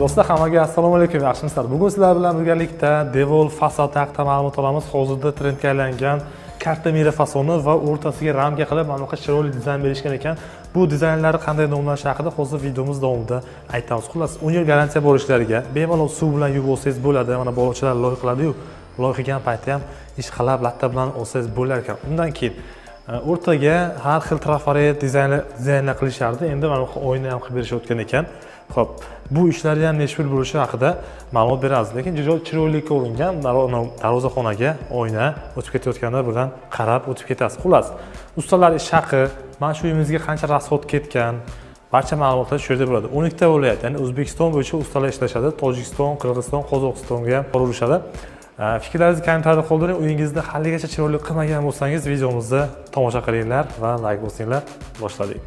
Do'stlar, hammaga assalomu alaykum, yaxshimisizlar? Bugun sizlar bilan birgalikda Devol fasad haqida ma'lumot olamiz. Hozirda trendga aylangan kartamira fasoni va o'rtasiga ramka qilib mana bunaqa chiroyli dizayn berishgan ekan. Bu dizaynlar qanday nomlanishi haqida hozir videomiz davomida aytamiz. Xullas, 10 yil garantiya bo'lishlariga, bemalol suv bilan yuvib olsangiz bo'ladi. Mana bolachalar loyiha qiladi-yu, loyiha qilgan paytda ham ishqalab latta bilan olsangiz bo'lar ekan. Undan keyin o'rtaga har xil trafaret dizaynlar qilishardi. Endi mana bu oyna ham qilib berishayotgan ekan. Xo'p, bu ishlarga ham nechpul bo'lishi haqida ma'lumot beramiz. Lekin juda chiroylikka uringan darvozaxonaga oyna o'tib ketayotganda bilan qarab o'tib ketasiz. Xullas, ustalar ish haqi, mana shu uyimizga qancha rasxod ketgan, barcha ma'lumotlar shu yerda bo'ladi. 12 ta viloyat, ya'ni O'zbekiston bo'yicha ustalar ishlashadi. Tojikiston, Qirg'iziston, Qozog'istonga ham borishadi. Fikrlaringizni kommentariyada qoldiring. Uyingizni haligacha chiroyli qilmagan bo'lsangiz, videomizni tomosha qilinglar va like bosinglar. Boshladik.